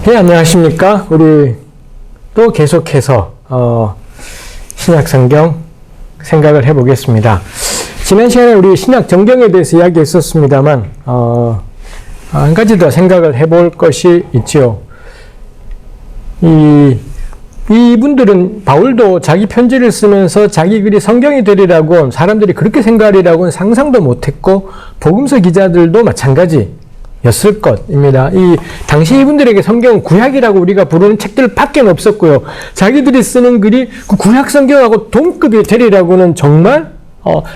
네, 안녕하십니까. 우리 또 계속해서 신약성경 생각을 해보겠습니다. 지난 시간에 우리 신약 정경에 대해서 이야기했었습니다만 한 가지 더 생각을 해볼 것이 있죠. 이분들은 바울도 자기 편지를 쓰면서 자기 글이 성경이 되리라고 사람들이 그렇게 생각하리라고는 상상도 못했고 복음서 기자들도 마찬가지였을 것입니다. 당시 이분들에게 성경은 구약이라고 우리가 부르는 책들 밖에 없었고요. 자기들이 쓰는 글이 그 구약 성경하고 동급이 되리라고는 정말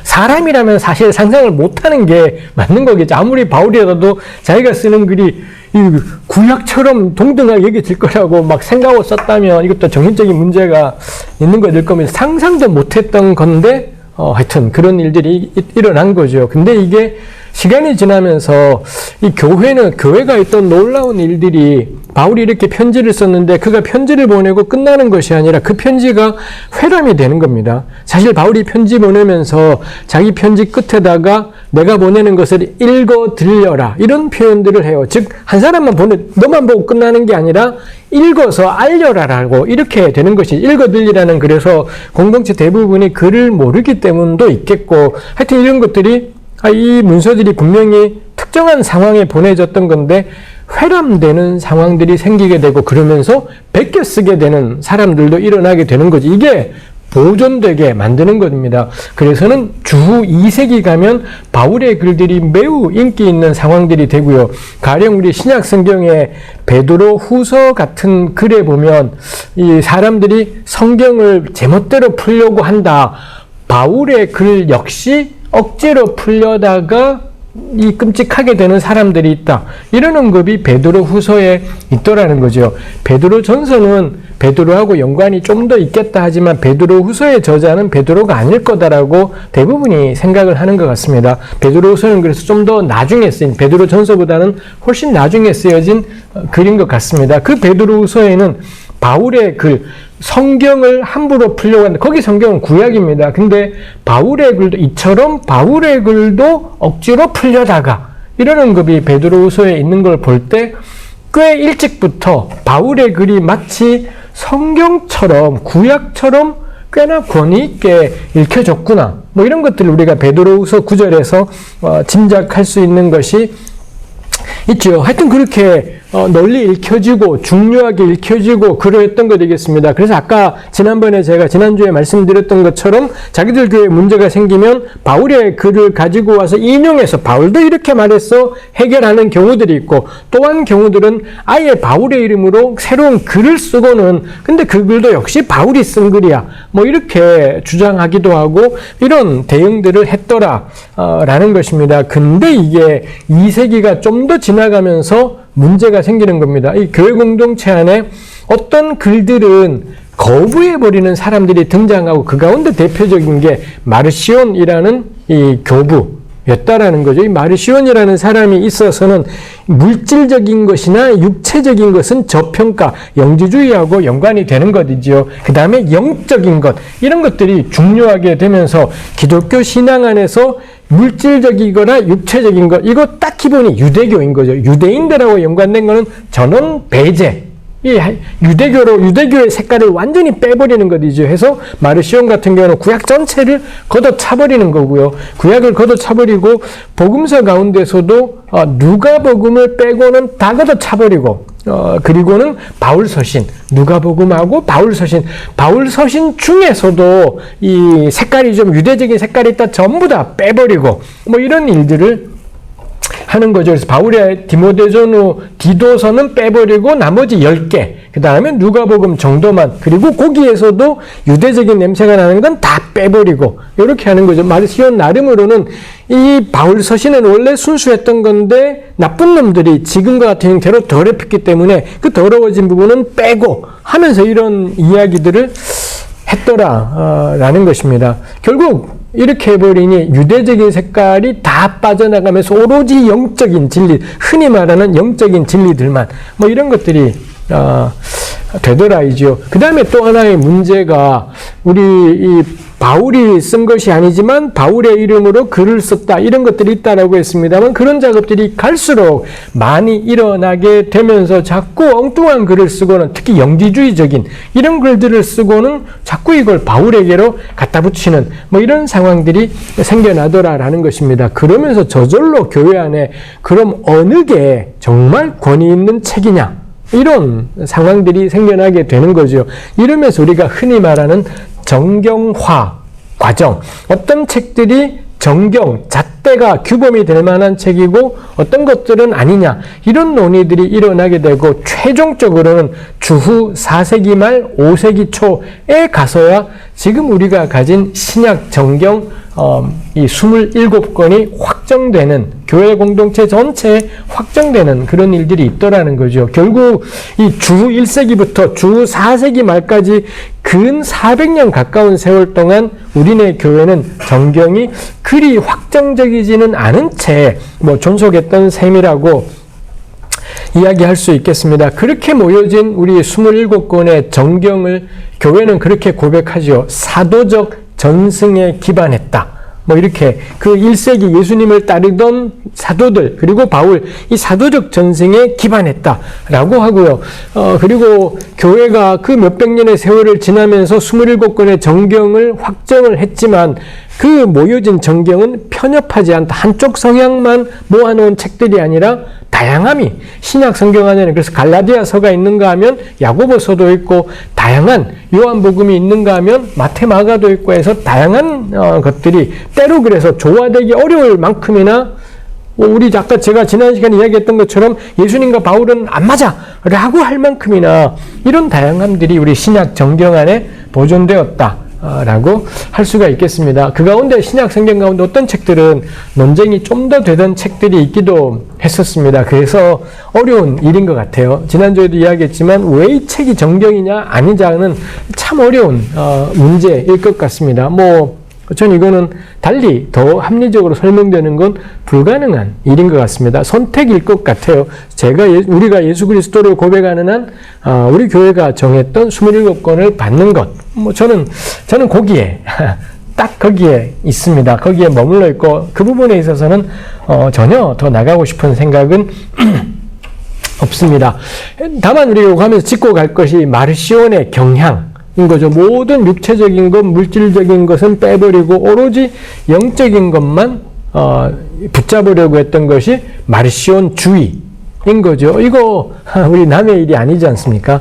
사람이라면 사실 상상을 못하는 게 맞는 거겠죠. 아무리 바울이라도 자기가 쓰는 글이 이 구약처럼 동등하게 여겨질 거라고 막 생각하고 썼다면 이것도 정신적인 문제가 있는 것일 겁니다. 상상도 못했던 건데 하여튼 그런 일들이 일어난 거죠. 근데 이게 시간이 지나면서 이 교회가 있던 놀라운 일들이 바울이 이렇게 편지를 썼는데 그가 편지를 보내고 끝나는 것이 아니라 그 편지가 회람이 되는 겁니다. 사실 바울이 편지 보내면서 자기 편지 끝에다가 내가 보내는 것을 읽어 들려라 이런 표현들을 해요. 즉 한 사람만 너만 보고 끝나는 게 아니라 읽어서 알려라라고 이렇게 되는 것이 읽어 들리라는. 그래서 공동체 대부분이 글을 모르기 때문도 있겠고 하여튼 이런 것들이 이 문서들이 분명히 특정한 상황에 보내졌던 건데 회람되는 상황들이 생기게 되고 그러면서 베껴 쓰게 되는 사람들도 일어나게 되는 거지. 이게 보존되게 만드는 겁니다. 그래서는 주후 2세기 가면 바울의 글들이 매우 인기 있는 상황들이 되고요. 가령 우리 신약 성경의 베드로 후서 같은 글에 보면 이 사람들이 성경을 제멋대로 풀려고 한다. 바울의 글 역시 억지로 풀려다가 이 끔찍하게 되는 사람들이 있다. 이런 언급이 베드로 후서에 있더라는 거죠. 베드로 전서는 베드로하고 연관이 좀 더 있겠다 하지만 베드로 후서의 저자는 베드로가 아닐 거다라고 대부분이 생각을 하는 것 같습니다. 베드로 후서는 그래서 좀 더 나중에 쓰인, 베드로 전서보다는 훨씬 나중에 쓰여진 글인 것 같습니다. 그 베드로 후서에는 바울의 글, 성경을 함부로 풀려고 하는데 거기 성경은 구약입니다. 근데 바울의 글도 이처럼 바울의 글도 억지로 풀려다가 이런 언급이 베드로후서에 있는 걸 볼 때 꽤 일찍부터 바울의 글이 마치 성경처럼 구약처럼 꽤나 권위 있게 읽혀졌구나. 뭐 이런 것들을 우리가 베드로후서 9절에서 짐작할 수 있는 것이 있죠. 하여튼 그렇게 널리 읽혀지고 중요하게 읽혀지고 그러했던 거 되겠습니다. 그래서 아까 지난주에 말씀드렸던 것처럼 자기들 교회에 문제가 생기면 바울의 글을 가지고 와서 인용해서 바울도 이렇게 말해서 해결하는 경우들이 있고 또한 경우들은 아예 바울의 이름으로 새로운 글을 쓰고는 근데 그 글도 역시 바울이 쓴 글이야. 뭐 이렇게 주장하기도 하고 이런 대응들을 했더라 라는 것입니다. 근데 이게 2세기가 좀 더 지나가면서 문제가 생기는 겁니다. 이 교회 공동체 안에 어떤 글들은 거부해버리는 사람들이 등장하고 그 가운데 대표적인 게 마르시온이라는 이 교부였다라는 거죠. 이 마르시온이라는 사람이 있어서는 물질적인 것이나 육체적인 것은 저평가, 영지주의하고 연관이 되는 것이지요. 그 다음에 영적인 것, 이런 것들이 중요하게 되면서 기독교 신앙 안에서 물질적이거나 육체적인 것, 이거 딱 기본이 유대교인 거죠. 유대인들하고 연관된 거는 전원 배제. 이 유대교의 색깔을 완전히 빼버리는 것이죠. 해서 마르시온 같은 경우는 구약 전체를 걷어차버리는 거고요. 구약을 걷어차버리고 복음서 가운데서도 누가복음을 빼고는 다 걷어차버리고 그리고는 바울서신, 누가복음하고 바울서신 중에서도 이 색깔이 좀 유대적인 색깔이 있다 전부 다 빼버리고 뭐 이런 일들을 하는 거죠. 그래서 바울의 디모데전후 디도서는 빼버리고 나머지 10개, 그 다음에 누가복음 정도만, 그리고 거기에서도 유대적인 냄새가 나는 건 다 빼버리고 이렇게 하는 거죠. 마르시온 나름으로는 이 바울 서신은 원래 순수했던 건데 나쁜 놈들이 지금과 같은 형태로 더럽혔기 때문에 그 더러워진 부분은 빼고 하면서 이런 이야기들을 했더라 라는 것입니다. 결국 이렇게 해버리니 유대적인 색깔이 다 빠져나가면서 오로지 영적인 진리, 흔히 말하는 영적인 진리들만 뭐 이런 것들이 되더라이죠. 그 다음에 또 하나의 문제가 우리 이 바울이 쓴 것이 아니지만 바울의 이름으로 글을 썼다, 이런 것들이 있다라고 했습니다만, 그런 작업들이 갈수록 많이 일어나게 되면서 자꾸 엉뚱한 글을 쓰고는, 특히 영지주의적인 이런 글들을 쓰고는 자꾸 이걸 바울에게로 갖다 붙이는 뭐 이런 상황들이 생겨나더라라는 것입니다. 그러면서 저절로 교회 안에 그럼 어느 게 정말 권위 있는 책이냐, 이런 상황들이 생겨나게 되는 거죠. 이러면서 우리가 흔히 말하는 정경화 과정, 어떤 책들이 정경, 잣대가 규범이 될 만한 책이고 어떤 것들은 아니냐, 이런 논의들이 일어나게 되고, 최종적으로는 주후 4세기 말 5세기 초에 가서야 지금 우리가 가진 신약 정경 이 27권이 확정되는, 교회 공동체 전체에 확정되는 그런 일들이 있더라는 거죠. 결국 이 주후 1세기부터 주후 4세기 말까지 근 400년 가까운 세월 동안 우리네 교회는 정경이 그리 확정적이지는 않은 채 뭐 존속했던 셈이라고 이야기할 수 있겠습니다. 그렇게 모여진 우리 27권의 정경을 교회는 그렇게 고백하죠. 사도적 전승에 기반했다. 뭐 이렇게 그 1세기 예수님을 따르던 사도들, 그리고 바울, 이 사도적 전승에 기반했다라고 하고요. 그리고 교회가 그 몇백 년의 세월을 지나면서 27권의 정경을 확정을 했지만, 그 모여진 정경은 편협하지 않다. 한쪽 성향만 모아놓은 책들이 아니라 다양함이 신약 성경 안에는, 그래서 갈라디아서가 있는가 하면 야고보서도 있고, 다양한 요한복음이 있는가 하면 마테마가도 있고 해서 다양한 것들이 때로 그래서 조화되기 어려울 만큼이나, 우리 아까 제가 지난 시간에 이야기했던 것처럼 예수님과 바울은 안 맞아 라고 할 만큼이나 이런 다양함들이 우리 신약 정경 안에 보존되었다 라고 할 수가 있겠습니다. 그 가운데 신약 성경 가운데 어떤 책들은 논쟁이 좀 더 되던 책들이 있기도 했었습니다. 그래서 어려운 일인 것 같아요. 지난주에도 이야기했지만 왜 이 책이 정경이냐 아니냐는 참 어려운 문제일 것 같습니다. 전 이거는 달리 더 합리적으로 설명되는 건 불가능한 일인 것 같습니다. 선택일 것 같아요. 우리가 예수 그리스도를 고백하는 한 우리 교회가 정했던 27권을 받는 것, 저는 거기에 딱 거기에 있습니다. 거기에 머물러 있고, 그 부분에 있어서는 전혀 더 나가고 싶은 생각은 없습니다. 다만 우리가 요거 하면서 짚고 갈 것이 마르시온의 경향 인 거죠. 모든 육체적인 것, 물질적인 것은 빼버리고 오로지 영적인 것만 붙잡으려고 했던 것이 마르시온주의인 거죠. 이거 우리 남의 일이 아니지 않습니까?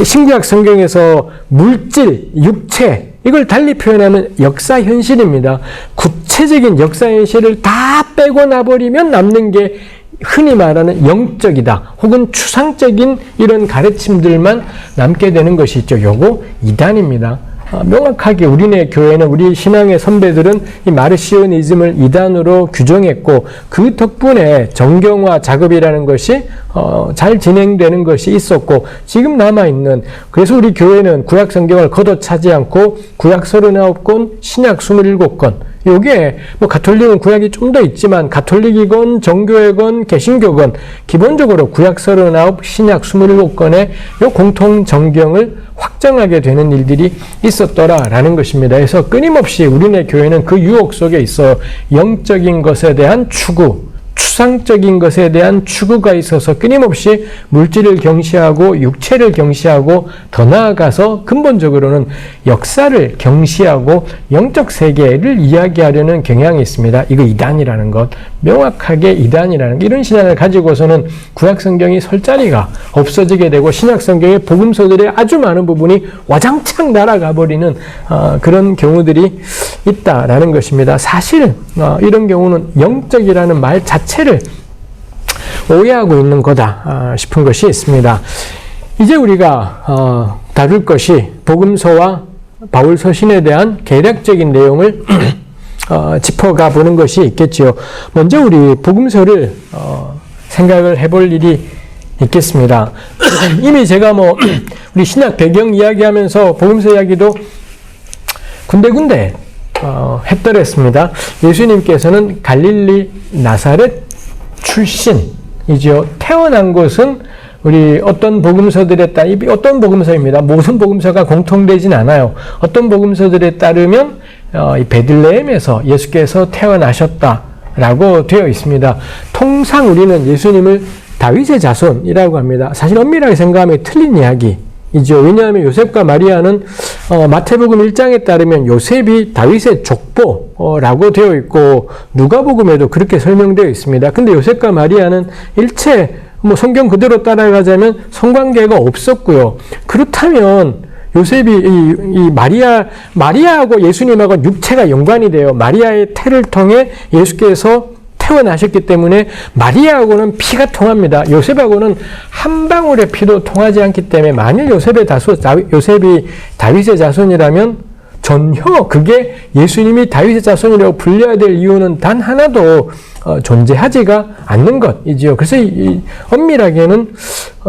신구약 성경에서 물질, 육체, 이걸 달리 표현하면 역사 현실입니다. 구체적인 역사 현실을 다 빼고 나버리면 남는 게 흔히 말하는 영적이다 혹은 추상적인 이런 가르침들만 남게 되는 것이 있죠. 요거 이단입니다. 명확하게 우리네 교회는, 우리 신앙의 선배들은 이 마르시오니즘을 이단으로 규정했고, 그 덕분에 정경화 작업이라는 것이 잘 진행되는 것이 있었고, 지금 남아있는, 그래서 우리 교회는 구약 성경을 걷어차지 않고 구약 39권, 신약 27권, 요게 가톨릭은 구약이 좀 더 있지만 가톨릭이건 정교회건 개신교건 기본적으로 구약 39, 신약 27권의 요 공통 정경을 확정하게 되는 일들이 있었더라라는 것입니다. 그래서 끊임없이 우리네 교회는 그 유혹 속에 있어 영적인 것에 대한 추구, 추상적인 것에 대한 추구가 있어서 끊임없이 물질을 경시하고 육체를 경시하고, 더 나아가서 근본적으로는 역사를 경시하고 영적 세계를 이야기하려는 경향이 있습니다. 이거 이단이라는 것, 명확하게 이단이라는 것, 이런 신앙을 가지고서는 구약 성경이 설 자리가 없어지게 되고 신약 성경의 복음서들의 아주 많은 부분이 와장창 날아가 버리는 그런 경우들이 있다라는 것입니다. 사실 이런 경우는 영적이라는 말 자체를 오해하고 있는 거다 싶은 것이 있습니다. 이제 우리가 다룰 것이 복음서와 바울 서신에 대한 개략적인 내용을 짚어가 보는 것이 있겠지요. 먼저 우리 복음서를 생각을 해볼 일이 있겠습니다. 이미 제가 우리 신약 배경 이야기하면서 복음서 이야기도 군데군데 했더랬습니다. 예수님께서는 갈릴리 나사렛 출신이죠. 태어난 곳은 우리 어떤 복음서들에 따르면, 어떤 복음서입니다. 모든 복음서가 공통되진 않아요. 어떤 복음서들에 따르면 이 베들레헴에서 예수께서 태어나셨다라고 되어 있습니다. 통상 우리는 예수님을 다윗의 자손이라고 합니다. 사실 엄밀하게 생각하면 틀린 이야기이죠. 왜냐하면 요셉과 마리아는 마태복음 1장에 따르면 요셉이 다윗의 족보라고 되어 있고 누가복음에도 그렇게 설명되어 있습니다. 근데 요셉과 마리아는 일체 성경 그대로 따라가자면 성관계가 없었고요. 그렇다면 요셉이 이 마리아하고 예수님하고 육체가 연관이 돼요. 마리아의 태를 통해 예수께서 태어나셨기 때문에 마리아하고는 피가 통합니다. 요셉하고는 한 방울의 피도 통하지 않기 때문에 만일 요셉이 다윗의 자손이라면 전혀 그게 예수님이 다윗의 자손이라고 불려야 될 이유는 단 하나도 존재하지가 않는 것이지요. 그래서 엄밀하게는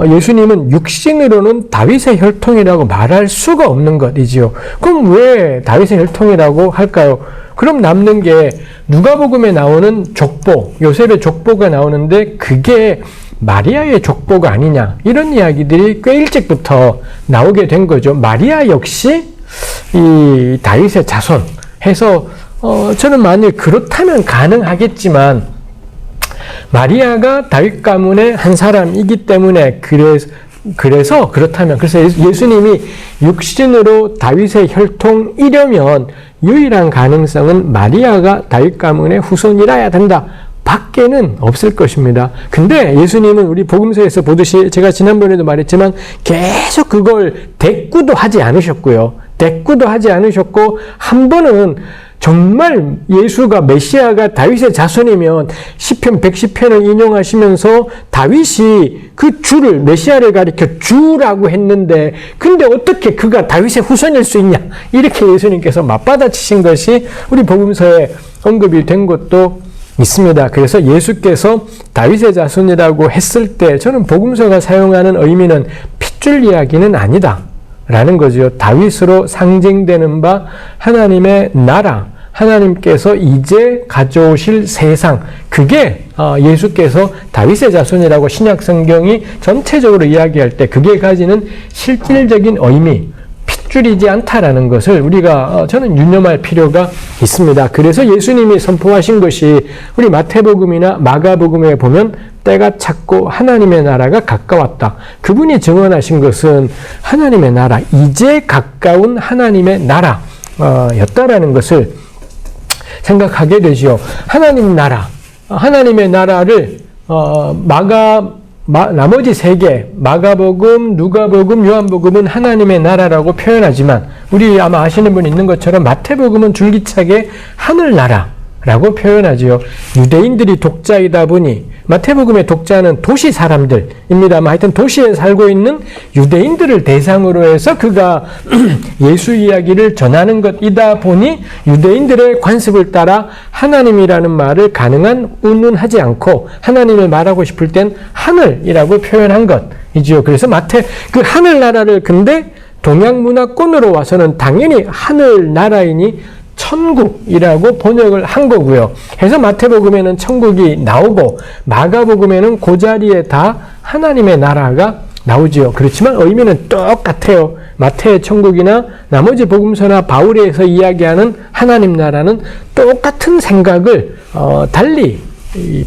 예수님은 육신으로는 다윗의 혈통이라고 말할 수가 없는 것이지요. 그럼 왜 다윗의 혈통이라고 할까요? 그럼 남는 게 누가복음에 나오는 족보, 요셉의 족보가 나오는데 그게 마리아의 족보가 아니냐, 이런 이야기들이 꽤 일찍부터 나오게 된 거죠. 마리아 역시 이 다윗의 자손 해서 저는 만일 그렇다면 가능하겠지만 마리아가 다윗 가문의 한 사람이기 때문에 그래서 예수님이 육신으로 다윗의 혈통이려면 유일한 가능성은 마리아가 다윗 가문의 후손이라야 된다. 밖에는 없을 것입니다. 근데 예수님은 우리 복음서에서 보듯이 제가 지난번에도 말했지만 계속 그걸 대꾸도 하지 않으셨고요. 한 번은 정말 예수가 메시아가 다윗의 자손이면 시편 110편을 인용하시면서 다윗이 그 주를 메시아를 가리켜 주라고 했는데 근데 어떻게 그가 다윗의 후손일 수 있냐 이렇게 예수님께서 맞받아치신 것이 우리 복음서에 언급이 된 것도 있습니다. 그래서 예수께서 다윗의 자손이라고 했을 때 저는 복음서가 사용하는 의미는 핏줄 이야기는 아니다 라는 거죠. 다윗으로 상징되는 바 하나님의 나라, 하나님께서 이제 가져오실 세상, 그게 예수께서 다윗의 자손이라고 신약 성경이 전체적으로 이야기할 때 그게 가지는 실질적인 의미, 핏줄이지 않다라는 것을 우리가 저는 유념할 필요가 있습니다. 그래서 예수님이 선포하신 것이 우리 마태복음이나 마가복음에 보면 때가 찼고 하나님의 나라가 가까웠다. 그분이 증언하신 것은 하나님의 나라, 이제 가까운 하나님의 나라였다라는 것을 생각하게 되지요. 하나님의 나라를 나머지 세 개, 마가복음, 누가복음, 요한복음은 하나님의 나라라고 표현하지만 우리 아마 아시는 분 있는 것처럼 마태복음은 줄기차게 하늘나라라고 표현하지요. 유대인들이 독자이다 보니 마태복음의 독자는 도시 사람들입니다만 하여튼 도시에 살고 있는 유대인들을 대상으로 해서 그가 예수 이야기를 전하는 것이다 보니 유대인들의 관습을 따라 하나님이라는 말을 가능한 운운하지 않고 하나님을 말하고 싶을 땐 하늘이라고 표현한 것이지요. 그래서 그 하늘나라를 근데 동양문화권으로 와서는 당연히 하늘나라이니 천국이라고 번역을 한 거고요. 그래서 마태복음에는 천국이 나오고 마가복음에는 그 자리에 다 하나님의 나라가 나오지요. 그렇지만 의미는 똑같아요. 마태의 천국이나 나머지 복음서나 바울에서 이야기하는 하나님 나라는 똑같은 생각을 달리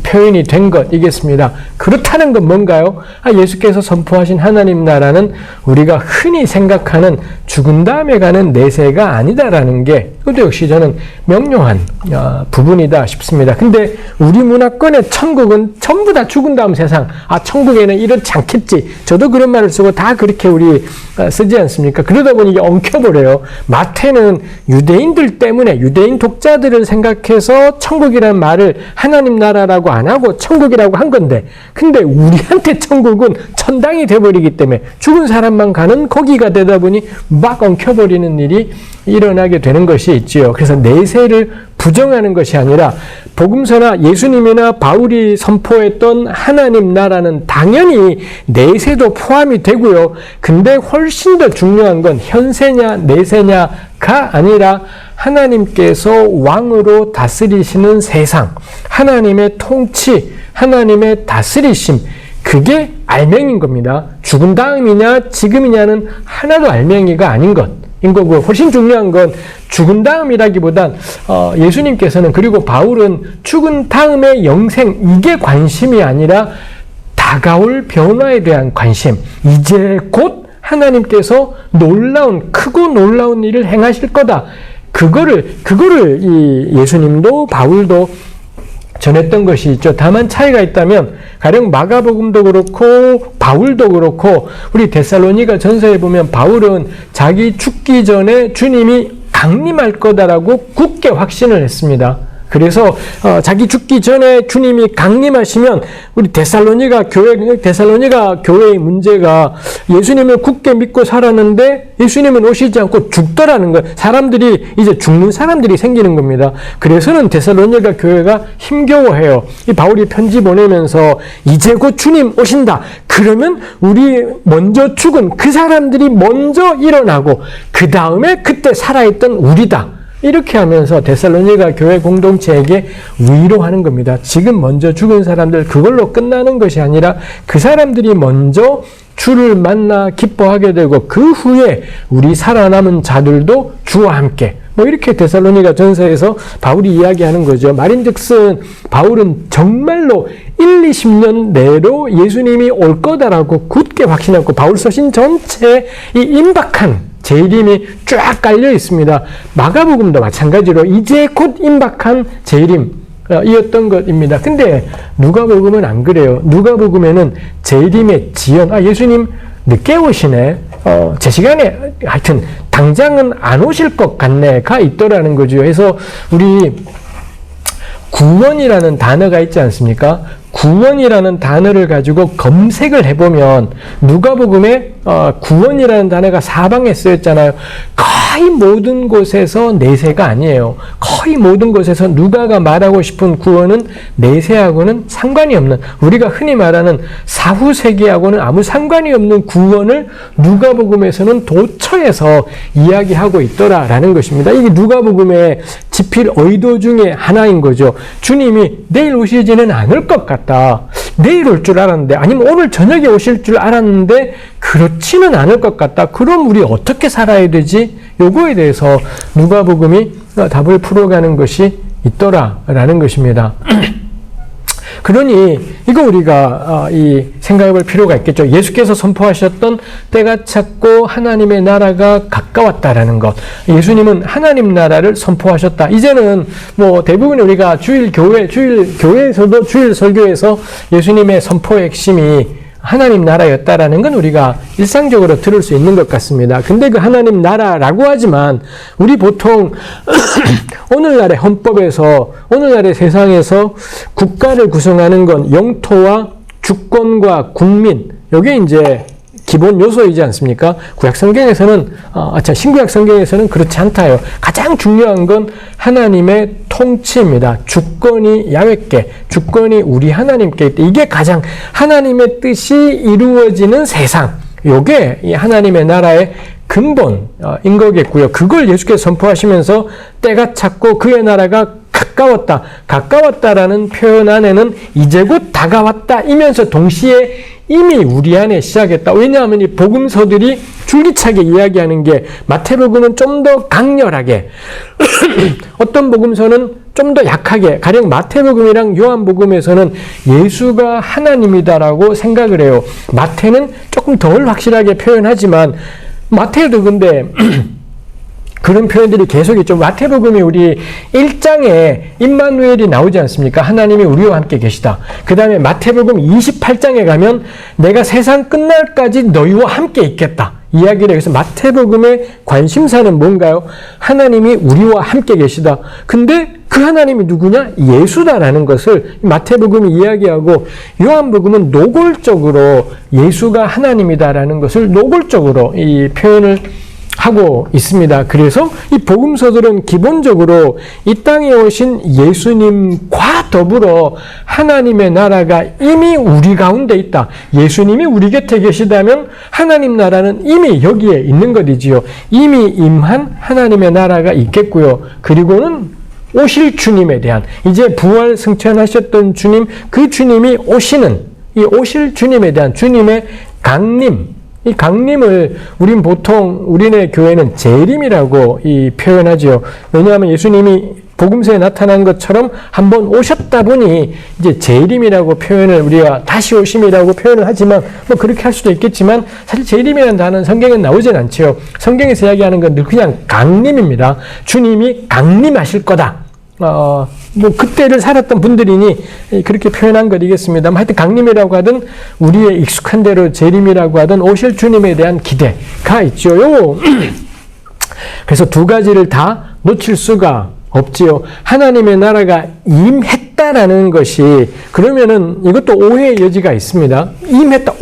표현이 된 것이겠습니다. 그렇다는 건 뭔가요? 예수께서 선포하신 하나님 나라는 우리가 흔히 생각하는 죽은 다음에 가는 내세가 아니다라는 게 그것도 역시 저는 명료한 부분이다 싶습니다. 근데 우리 문화권의 천국은 전부 다 죽은 다음 세상, 천국에는 이렇지 않겠지. 저도 그런 말을 쓰고 다 그렇게 우리 쓰지 않습니까? 그러다 보니 이게 엉켜버려요. 마태는 유대인들 때문에 유대인 독자들을 생각해서 천국이라는 말을 하나님 나라라고 안 하고 천국이라고 한 건데 근데 우리한테 천국은 천당이 돼버리기 때문에 죽은 사람만 가는 거기가 되다 보니 막 엉켜버리는 일이 일어나게 되는 것이 있지요. 그래서 내세를 부정하는 것이 아니라 복음서나 예수님이나 바울이 선포했던 하나님 나라는 당연히 내세도 포함이 되고요. 근데 훨씬 더 중요한 건 현세냐 내세냐가 아니라 하나님께서 왕으로 다스리시는 세상, 하나님의 통치, 하나님의 다스리심, 그게 알맹이인 겁니다. 죽은 다음이냐 지금이냐는 하나도 알맹이가 아닌 것. 거고요. 훨씬 중요한 건 죽은 다음이라기보단 예수님께서는, 그리고 바울은 죽은 다음의 영생, 이게 관심이 아니라 다가올 변화에 대한 관심, 이제 곧 하나님께서 크고 놀라운 일을 행하실 거다. 그거를 이 예수님도 바울도 전했던 것이 있죠. 다만 차이가 있다면, 가령 마가복음도 그렇고 바울도 그렇고 우리 데살로니가 전서에 보면 바울은 자기 죽기 전에 주님이 강림할 거다라고 굳게 확신을 했습니다. 그래서 자기 죽기 전에 주님이 강림하시면, 우리 데살로니가 교회의 문제가 예수님을 굳게 믿고 살았는데 예수님은 오시지 않고 죽더라는 거예요. 이제 죽는 사람들이 생기는 겁니다. 그래서는 데살로니가 교회가 힘겨워해요. 이 바울이 편지 보내면서 이제 곧 주님 오신다. 그러면 우리 먼저 죽은 그 사람들이 먼저 일어나고 그 다음에 그때 살아있던 우리다. 이렇게 하면서 데살로니가 교회 공동체에게 위로하는 겁니다. 지금 먼저 죽은 사람들, 그걸로 끝나는 것이 아니라 그 사람들이 먼저 주를 만나 기뻐하게 되고 그 후에 우리 살아남은 자들도 주와 함께, 이렇게 데살로니가 전서에서 바울이 이야기하는 거죠. 말인즉슨 바울은 정말로 20년 내로 예수님이 올 거다라고 굳게 확신하고, 바울 서신 전체에 이 임박한 재림이 쫙 깔려 있습니다. 마가복음도 마찬가지로 이제 곧 임박한 재림이었던 것입니다. 근데 누가복음은 안 그래요. 누가복음에는 재림의 지연, 예수님 늦게 오시네, 제 시간에 하여튼 당장은 안 오실 것 같네가 있더라는 거죠. 그래서 우리 구원이라는 단어가 있지 않습니까? 구원이라는 단어를 가지고 검색을 해보면 누가복음에 구원이라는 단어가 사방에 쓰였잖아요. 거의 모든 곳에서 내세가 아니에요. 거의 모든 곳에서 누가가 말하고 싶은 구원은 내세하고는 상관이 없는, 우리가 흔히 말하는 사후세계하고는 아무 상관이 없는 구원을 누가복음에서는 도처에서 이야기하고 있더라라는 것입니다. 이게 누가복음의 집필 의도 중에 하나인 거죠. 주님이 내일 오시지는 않을 것 같다. 내일 올 줄 알았는데, 아니면 오늘 저녁에 오실 줄 알았는데 그렇지는 않을 것 같다. 그럼 우리 어떻게 살아야 되지? 요거에 대해서 누가복음이 답을 풀어가는 것이 있더라라는 것입니다. 그러니 이거 우리가 생각해 볼 필요가 있겠죠. 예수께서 선포하셨던 때가 찼고 하나님의 나라가 가까웠다라는 것. 예수님은 하나님 나라를 선포하셨다. 이제는 대부분 우리가 교회에서도 주일 설교에서 예수님의 선포의 핵심이 하나님 나라였다라는 건 우리가 일상적으로 들을 수 있는 것 같습니다. 근데 그 하나님 나라라고 하지만 우리 보통 오늘날의 헌법에서, 오늘날의 세상에서 국가를 구성하는 건 영토와 주권과 국민, 이게 이제 기본 요소이지 않습니까? 신구약 성경에서는 그렇지 않다요. 가장 중요한 건 하나님의 통치입니다. 주권이 야훼께, 주권이 우리 하나님께 있다. 이게 가장 하나님의 뜻이 이루어지는 세상. 요게 이 하나님의 나라의 근본인 거겠고요. 그걸 예수께서 선포하시면서 때가 찼고 그의 나라가 가까웠다. 가까웠다라는 표현 안에는 이제 곧 다가왔다 이면서 동시에 이미 우리 안에 시작했다. 왜냐하면 이 복음서들이 줄기차게 이야기하는 게, 마태복음은 좀 더 강렬하게 어떤 복음서는 좀 더 약하게, 가령 마태복음이랑 요한복음에서는 예수가 하나님이다라고 생각을 해요. 마태는 조금 덜 확실하게 표현하지만, 마태도 근데 그런 표현들이 계속 있죠. 마태복음이 우리 1장에 임마누엘이 나오지 않습니까? 하나님이 우리와 함께 계시다. 그 다음에 마태복음 28장에 가면 내가 세상 끝날까지 너희와 함께 있겠다. 이야기를 해서 마태복음의 관심사는 뭔가요? 하나님이 우리와 함께 계시다. 근데 그 하나님이 누구냐? 예수다라는 것을 마태복음이 이야기하고, 요한복음은 노골적으로 예수가 하나님이다라는 것을 노골적으로 이 표현을 하고 있습니다. 그래서 이 복음서들은 기본적으로 이 땅에 오신 예수님과 더불어 하나님의 나라가 이미 우리 가운데 있다. 예수님이 우리 곁에 계시다면 하나님 나라는 이미 여기에 있는 것이지요. 이미 임한 하나님의 나라가 있겠고요. 그리고는 오실 주님에 대한, 이제 부활 승천하셨던 주님, 그 주님이 오시는, 이 오실 주님에 대한 주님의 강림, 이 강림을 우리네 교회는 재림이라고 표현하죠. 왜냐하면 예수님이 복음서에 나타난 것처럼 한번 오셨다 보니 이제 재림이라고 표현을 우리가 다시 오심이라고 표현을 하지만 뭐 그렇게 할 수도 있겠지만 사실 재림이라는 단어는 성경에 나오진 않지요. 성경에서 이야기하는 건 늘 그냥 강림입니다. 주님이 강림하실 거다. 뭐 그때를 살았던 분들이니 그렇게 표현한 것이겠습니다. 하여튼 강림이라고 하든 우리의 익숙한 대로 재림이라고 하든 오실 주님에 대한 기대가 있죠. 그래서 두 가지를 다 놓칠 수가 없지요. 하나님의 나라가 임했다라는 것이 그러면은 이것도 오해의 여지가 있습니다. 임했다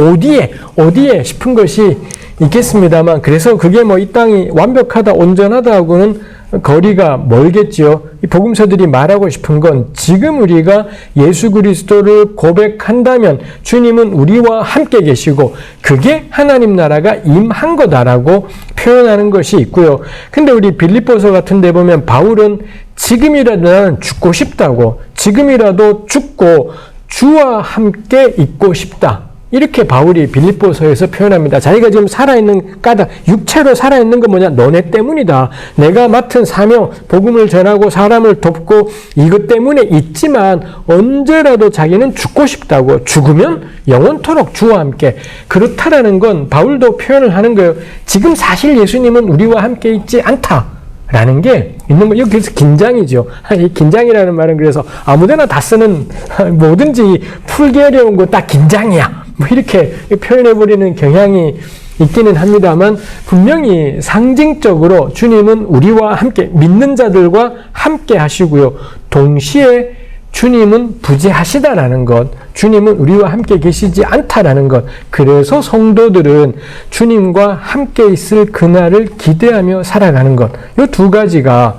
어디에 싶은 것이 있겠습니다만 그래서 그게 뭐 이 땅이 완벽하다 온전하다하고는 거리가 멀겠지요. 이 복음서들이 말하고 싶은 건 지금 우리가 예수 그리스도를 고백한다면 주님은 우리와 함께 계시고 그게 하나님 나라가 임한 거다라고 표현하는 것이 있고요. 근데 우리 빌립보서 같은 데 보면 바울은 지금이라도 나는 죽고 싶다고 지금이라도 죽고 주와 함께 있고 싶다. 이렇게 바울이 빌립보서에서 표현합니다. 자기가 지금 살아있는 까닭, 육체로 살아있는 건 뭐냐? 너네 때문이다. 내가 맡은 사명, 복음을 전하고 사람을 돕고 이것 때문에 있지만 언제라도 자기는 죽고 싶다고. 죽으면 영원토록 주와 함께. 그렇다라는 건 바울도 표현을 하는 거예요. 지금 사실 예수님은 우리와 함께 있지 않다. 라는 게 있는 거. 여기서 긴장이죠. 이 긴장이라는 말은 그래서 아무데나 다 쓰는 뭐든지 풀기 어려운 거 딱 긴장이야. 뭐 이렇게 표현해버리는 경향이 있기는 합니다만 분명히 상징적으로 주님은 우리와 함께 믿는 자들과 함께 하시고요. 동시에 주님은 부재하시다라는 것, 주님은 우리와 함께 계시지 않다라는 것. 그래서 성도들은 주님과 함께 있을 그날을 기대하며 살아가는 것. 이 두 가지가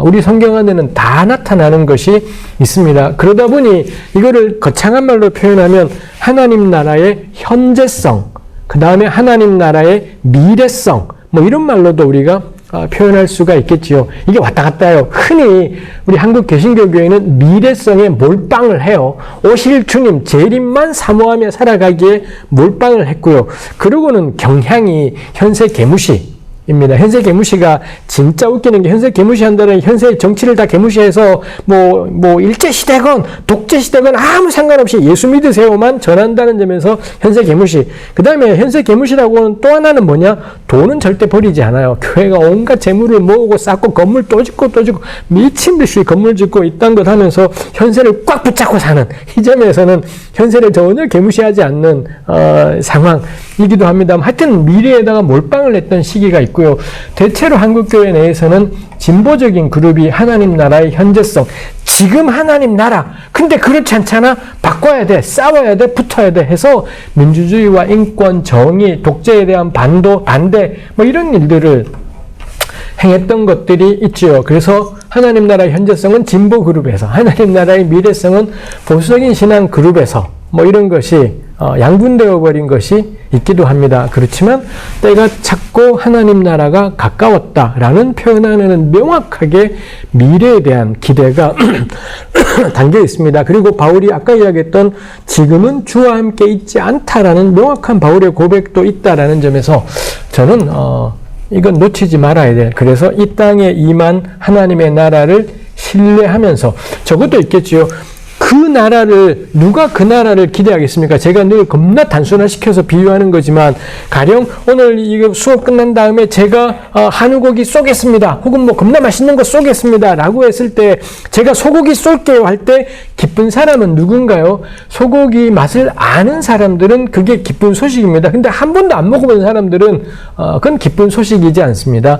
우리 성경 안에는 다 나타나는 것이 있습니다. 그러다 보니 이거를 거창한 말로 표현하면 하나님 나라의 현재성, 그 다음에 하나님 나라의 미래성, 뭐 이런 말로도 우리가 표현할 수가 있겠지요. 이게 왔다 갔다 해요. 흔히 우리 한국 개신교교회는 미래성에 몰빵을 해요. 오실 주님 재림만 사모하며 살아가기에 몰빵을 했고요. 그러고는 경향이 현세 개무시 입니다. 현세 개무시가 진짜 웃기는 게 현세 개무시한다는 현세 정치를 다 개무시해서 뭐 일제시대건 독재시대건 아무 상관없이 예수 믿으세요만 전한다는 점에서 현세 개무시. 그 다음에 현세 개무시라고는 또 하나는 뭐냐? 돈은 절대 버리지 않아요. 교회가 온갖 재물을 모으고 쌓고 건물 또 짓고 미친 듯이 건물 짓고 이딴 것 하면서 현세를 꽉 붙잡고 사는 이 점에서는 현세를 전혀 개무시하지 않는 상황이기도 합니다. 하여튼 미래에다가 몰빵을 했던 시기가 있고 고요. 대체로 한국교회 내에서는 진보적인 그룹이 하나님 나라의 현재성, 지금 하나님 나라, 근데 그렇지 않잖아, 바꿔야 돼, 싸워야 돼, 붙어야 돼 해서 민주주의와 인권, 정의, 독재에 대한 반대 뭐 이런 일들을 행했던 것들이 있지요. 그래서 하나님 나라의 현재성은 진보 그룹에서, 하나님 나라의 미래성은 보수적인 신앙 그룹에서 뭐 이런 것이 양분되어 버린 것이 있기도 합니다. 그렇지만 때가 찼고 하나님 나라가 가까웠다라는 표현 안에는 명확하게 미래에 대한 기대가 담겨 있습니다. 그리고 바울이 아까 이야기했던 지금은 주와 함께 있지 않다라는 명확한 바울의 고백도 있다라는 점에서 저는 이건 놓치지 말아야 돼. 그래서 이 땅에 임한 하나님의 나라를 신뢰하면서 저것도 있겠지요. 누가 그 나라를 기대하겠습니까? 제가 늘 겁나 단순화시켜서 비유하는 거지만, 가령 오늘 이거 수업 끝난 다음에 제가 한우고기 쏘겠습니다. 혹은 뭐 겁나 맛있는 거 쏘겠습니다. 라고 했을 때, 제가 소고기 쏠게요 할 때 기쁜 사람은 누군가요? 소고기 맛을 아는 사람들은 그게 기쁜 소식입니다. 근데 한 번도 안 먹어본 사람들은 그건 기쁜 소식이지 않습니다.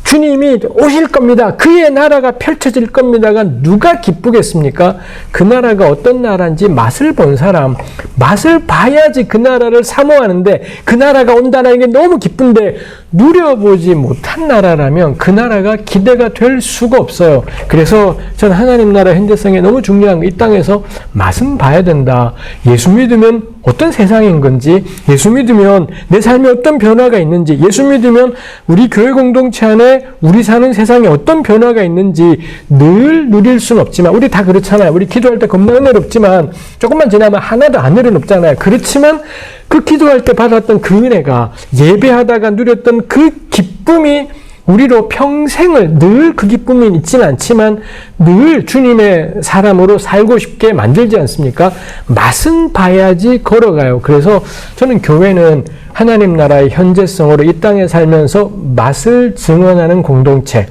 주님이 오실 겁니다. 그의 나라가 펼쳐질 겁니다가 누가 기쁘겠습니까? 그 나라가 어떤 나라인지 맛을 본 사람, 맛을 봐야지 그 나라를 사모하는데, 그 나라가 온다는 게 너무 기쁜데 누려보지 못한 나라라면 그 나라가 기대가 될 수가 없어요. 그래서 저는 하나님 나라 현재성에 너무 중요한 거, 이 땅에서 맛은 봐야 된다. 예수 믿으면 어떤 세상인 건지, 예수 믿으면 내 삶에 어떤 변화가 있는지, 예수 믿으면 우리 교회 공동체 안에 우리 사는 세상에 어떤 변화가 있는지 늘 누릴 수는 없지만, 우리 다 그렇잖아요. 우리 기도할 때 겁나 은혜롭지만 조금만 지나면 하나도 안 상관없잖아요. 그렇지만 그 기도할 때 받았던 그 은혜가, 예배하다가 누렸던 그 기쁨이 우리로 평생을 늘 그 기쁨이 있지는 않지만 늘 주님의 사람으로 살고 싶게 만들지 않습니까? 맛은 봐야지 걸어가요. 그래서 저는 교회는 하나님 나라의 현재성으로 이 땅에 살면서 맛을 증언하는 공동체,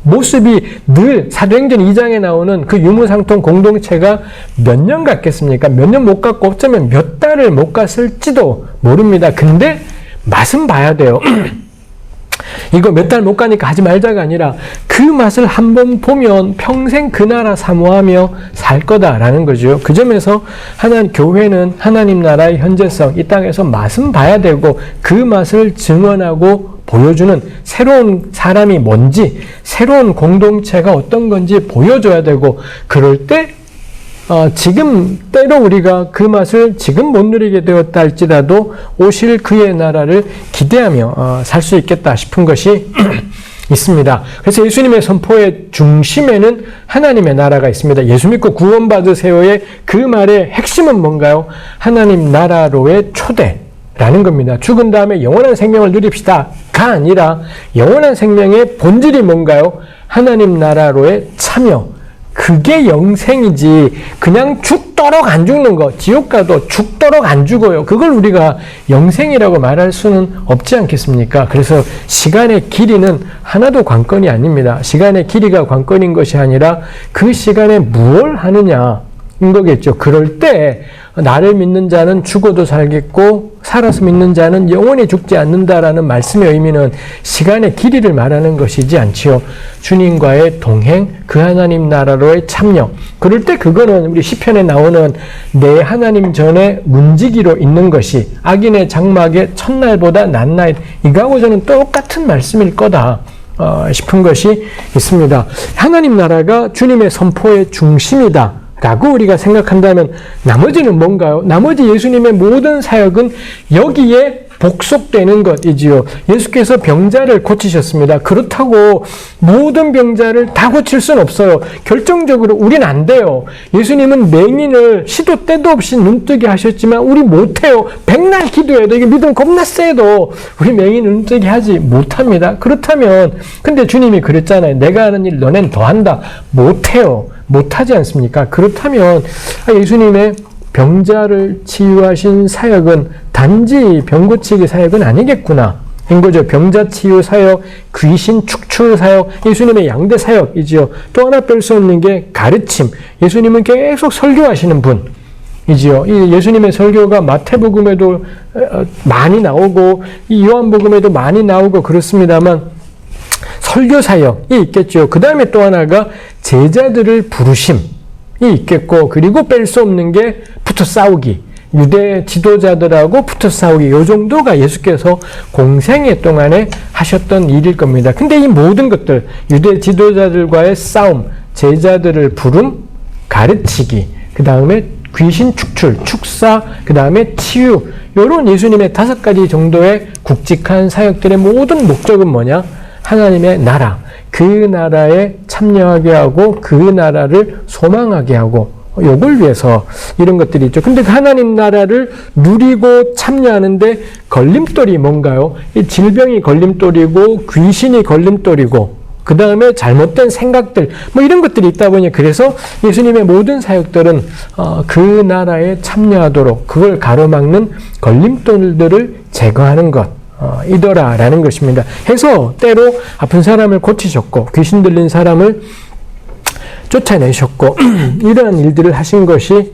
모습이 늘 사도행전 2장에 나오는 그 유무상통 공동체가 몇 년 갔겠습니까? 몇 년 못 갔고 어쩌면 몇 달을 못 갔을지도 모릅니다. 근데 맛은 봐야 돼요. 이거 몇 달 못 가니까 하지 말자가 아니라 그 맛을 한번 보면 평생 그 나라 사모하며 살 거다라는 거죠. 그 점에서 교회는 하나님 나라의 현재성, 이 땅에서 맛은 봐야 되고 그 맛을 증언하고 보여주는 새로운 사람이 뭔지, 새로운 공동체가 어떤 건지 보여줘야 되고, 그럴 때 지금 때로 우리가 그 맛을 지금 못 누리게 되었다 할지라도 오실 그의 나라를 기대하며 살 수 있겠다 싶은 것이 있습니다. 그래서 예수님의 선포의 중심에는 하나님의 나라가 있습니다. 예수 믿고 구원받으세요의 그 말의 핵심은 뭔가요? 하나님 나라로의 초대라는 겁니다. 죽은 다음에 영원한 생명을 누립시다가 아니라 영원한 생명의 본질이 뭔가요? 하나님 나라로의 참여. 그게 영생이지 그냥 죽도록 안 죽는 거, 지옥 가도 죽도록 안 죽어요. 그걸 우리가 영생이라고 말할 수는 없지 않겠습니까? 그래서 시간의 길이는 하나도 관건이 아닙니다. 시간의 길이가 관건인 것이 아니라 그 시간에 무엇을 하느냐인 거겠죠. 그럴 때 나를 믿는 자는 죽어도 살겠고 살아서 믿는 자는 영원히 죽지 않는다라는 말씀의 의미는 시간의 길이를 말하는 것이지 않지요. 주님과의 동행, 그 하나님 나라로의 참여. 그럴 때 그거는 우리 시편에 나오는 내 하나님 전에 문지기로 있는 것이 악인의 장막의 첫날보다 낫나이다. 이거하고 저는 똑같은 말씀일 거다 싶은 것이 있습니다. 하나님 나라가 주님의 선포의 중심이다 라고 우리가 생각한다면 나머지는 뭔가요? 나머지 예수님의 모든 사역은 여기에 복속되는 것이지요. 예수께서 병자를 고치셨습니다. 그렇다고 모든 병자를 다 고칠 수는 없어요. 결정적으로 우린 안 돼요. 예수님은 맹인을 시도 때도 없이 눈뜨게 하셨지만 우리 못해요. 백날 기도해도 이게 믿음 겁나 세도 우리 맹인 눈뜨게 하지 못합니다. 그렇다면 근데 주님이 그랬잖아요. 내가 하는 일 너넨 더한다. 못해요. 못하지 않습니까? 그렇다면 예수님의 병자를 치유하신 사역은 단지 병 고치기 사역은 아니겠구나 인 거죠. 병자 치유 사역, 귀신 축출 사역, 예수님의 양대 사역이지요. 또 하나 뺄 수 없는 게 가르침. 예수님은 계속 설교하시는 분이지요. 이 예수님의 설교가 마태복음에도 많이 나오고 이 요한복음에도 많이 나오고 그렇습니다만 설교 사역이 있겠죠. 그 다음에 또 하나가 제자들을 부르심이 있겠고, 그리고 뺄 수 없는 게 붙어 싸우기. 유대 지도자들하고 붙어 싸우기. 이 정도가 예수께서 공생애 동안에 하셨던 일일 겁니다. 근데 이 모든 것들, 유대 지도자들과의 싸움, 제자들을 부름, 가르치기, 그 다음에 귀신 축출, 축사, 그 다음에 치유, 이런 예수님의 5가지 정도의 굵직한 사역들의 모든 목적은 뭐냐? 하나님의 나라, 그 나라에 참여하게 하고 그 나라를 소망하게 하고 요걸 위해서 이런 것들이 있죠. 근데 하나님 나라를 누리고 참여하는데 걸림돌이 뭔가요? 이 질병이 걸림돌이고 귀신이 걸림돌이고 그 다음에 잘못된 생각들 뭐 이런 것들이 있다 보니 그래서 예수님의 모든 사역들은 그 나라에 참여하도록 그걸 가로막는 걸림돌들을 제거하는 것 이더라라는 것입니다. 해서 때로 아픈 사람을 고치셨고 귀신 들린 사람을 쫓아내셨고 이러한 일들을 하신 것이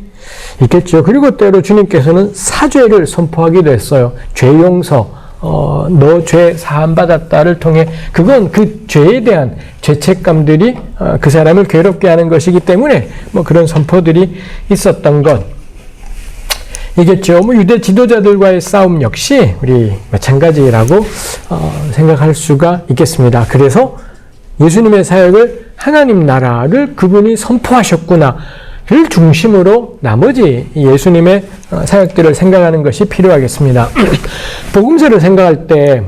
있겠죠. 그리고 때로 주님께서는 사죄를 선포하기도 했어요. 죄 용서, 너 죄 사함 받았다를 통해 그건 그 죄에 대한 죄책감들이 그 사람을 괴롭게 하는 것이기 때문에 뭐 그런 선포들이 있었던 것. 이겠죠. 뭐 유대 지도자들과의 싸움 역시 우리 마찬가지라고 생각할 수가 있겠습니다. 그래서 예수님의 사역을 하나님 나라를 그분이 선포하셨구나를 중심으로 나머지 예수님의 사역들을 생각하는 것이 필요하겠습니다. 복음서를 생각할 때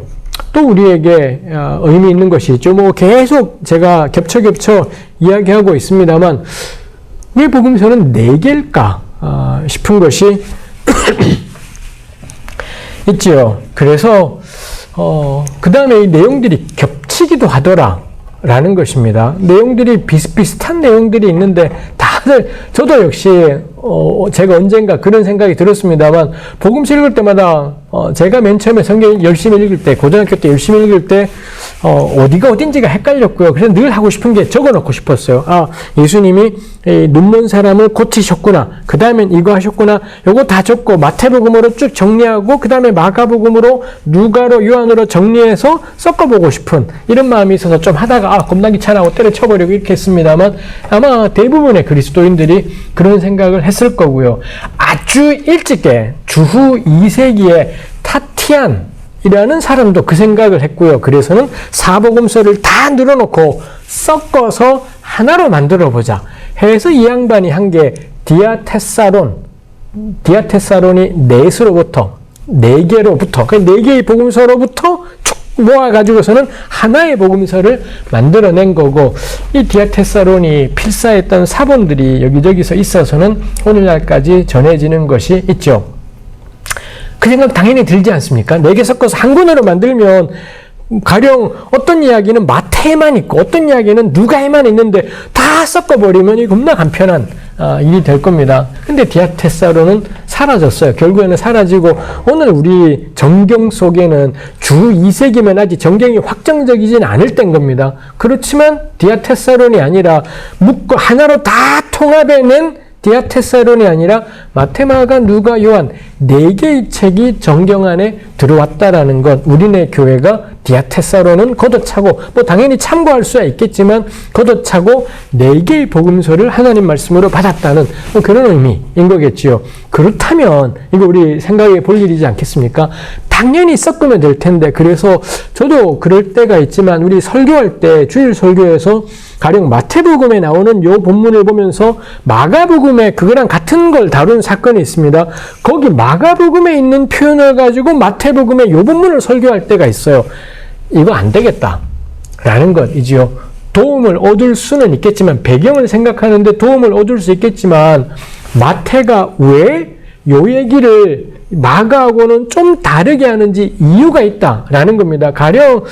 또 우리에게 의미 있는 것이 있죠. 뭐 계속 제가 겹쳐 이야기하고 있습니다만 왜 복음서는 4개일까 싶은 것이 있지요. 그래서 그 다음에 이 내용들이 겹치기도 하더라라는 것입니다. 내용들이 비슷비슷한 내용들이 있는데 다들 저도 역시 제가 언젠가 그런 생각이 들었습니다만 복음서 읽을 때마다 제가 맨 처음에 성경 열심히 읽을 때 고등학교 때 열심히 읽을 때 어디가 어딘지가 헷갈렸고요. 그래서 늘 하고 싶은 게 적어놓고 싶었어요. 아, 예수님이 눈먼 사람을 고치셨구나. 그 다음엔 이거 하셨구나. 요거 다 적고 마태복음으로 쭉 정리하고 그 다음에 마가복음으로 누가로 요한으로 정리해서 섞어보고 싶은 이런 마음이 있어서 좀 하다가 겁나 귀찮아하고 때려쳐버리고 이렇게 했습니다만 아마 대부분의 그리스도인들이 그런 생각을 했을 거고요. 아주 일찍에 주후 2세기에 타티안이라는 사람도 그 생각을 했고요. 그래서는 사복음서를 다 늘어놓고 섞어서 하나로 만들어보자 해서 이 양반이 한 게 디아테사론이 넷으로부터 4개로부터 그 4개의 복음서로부터 쭉 모아가지고서는 하나의 복음서를 만들어낸 거고 이 디아테사론이 필사했던 사본들이 여기저기서 있어서는 오늘날까지 전해지는 것이 있죠. 그 생각 당연히 들지 않습니까? 4개 섞어서 한 권으로 만들면 가령 어떤 이야기는 마태에만 있고 어떤 이야기는 누가에만 있는데 다 섞어버리면 이 겁나 간편한 일이 될 겁니다. 근데 디아테사론은 사라졌어요. 결국에는 사라지고 오늘 우리 정경 속에는 주 2세기면 아직 정경이 확정적이진 않을 때인 겁니다. 그렇지만 디아테사론이 아니라 묶고 하나로 다 통합해낸 디아테사론이 아니라 마태, 마가, 누가, 요한 4개의 책이 정경 안에 들어왔다라는 것. 우리네 교회가 디아테사론은 걷어차고 당연히 참고할 수야 있겠지만 걷어차고 4개의 복음서를 하나님 말씀으로 받았다는 그런 의미인 거겠지요. 그렇다면 이거 우리 생각해 볼 일이지 않겠습니까? 당연히 섞으면 될 텐데 그래서 저도 그럴 때가 있지만 우리 설교할 때 주일 설교에서 가령 마태복음에 나오는 요 본문을 보면서 마가복음에 그거랑 같은 걸 다룬 사건이 있습니다. 거기 마가복음에 있는 표현을 가지고 마태복음에 요 본문을 설교할 때가 있어요. 이거 안 되겠다 라는 것이지요. 도움을 얻을 수는 있겠지만 배경을 생각하는데 도움을 얻을 수 있겠지만 마태가 왜 요 얘기를 마가하고는 좀 다르게 하는지 이유가 있다라는 겁니다. 가령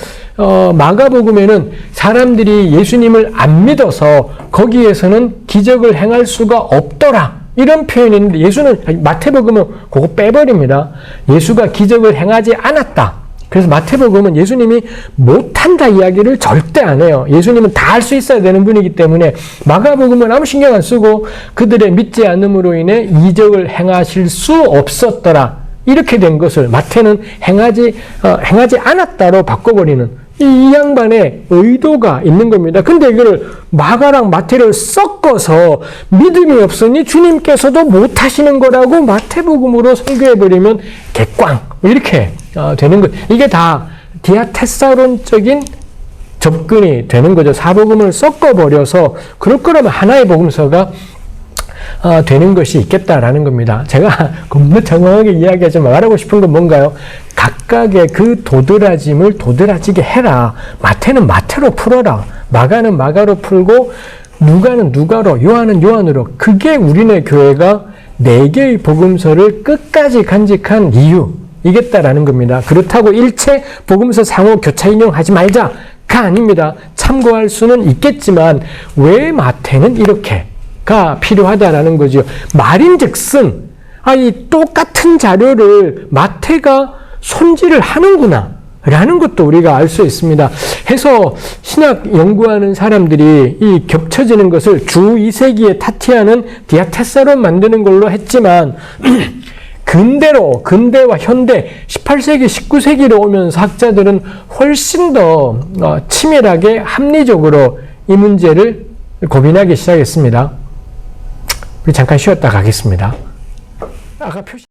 마가복음에는 사람들이 예수님을 안 믿어서 거기에서는 기적을 행할 수가 없더라. 이런 표현이 있는데 예수는 마태복음은 그거 빼버립니다. 예수가 기적을 행하지 않았다. 그래서 마태복음은 예수님이 못한다 이야기를 절대 안 해요. 예수님은 다 할 수 있어야 되는 분이기 때문에 마가복음은 아무 신경 안 쓰고 그들의 믿지 않음으로 인해 이적을 행하실 수 없었더라. 이렇게 된 것을 마태는 행하지 않았다로 바꿔버리는 이 양반의 의도가 있는 겁니다. 근데 이거를 마가랑 마태를 섞어서 믿음이 없으니 주님께서도 못하시는 거라고 마태복음으로 설교해버리면 개꽝 이렇게 되는 것. 이게 다 디아테사론적인 접근이 되는 거죠. 사복음을 섞어버려서 그럴 거라면 하나의 복음서가 되는 것이 있겠다라는 겁니다. 제가 너무 정확하게 이야기하지 말하고 싶은 건 뭔가요? 각각의 그 도드라짐을 도드라지게 해라. 마태는 마태로 풀어라. 마가는 마가로 풀고 누가는 누가로, 요한은 요한으로. 그게 우리네 교회가 4개의 복음서를 끝까지 간직한 이유이겠다라는 겁니다. 그렇다고 일체 복음서 상호 교차 인용하지 말자가 아닙니다. 참고할 수는 있겠지만 왜 마태는 이렇게가 필요하다라는 거죠. 말인즉슨 이 똑같은 자료를 마태가 손질을 하는구나 라는 것도 우리가 알 수 있습니다. 해서 신학 연구하는 사람들이 이 겹쳐지는 것을 주 2세기에 타티아는 디아테사론 만드는 걸로 했지만 근대와 현대 18세기, 19세기로 오면서 학자들은 훨씬 더 치밀하게 합리적으로 이 문제를 고민하기 시작했습니다. 우리 잠깐 쉬었다 가겠습니다. 아까 표시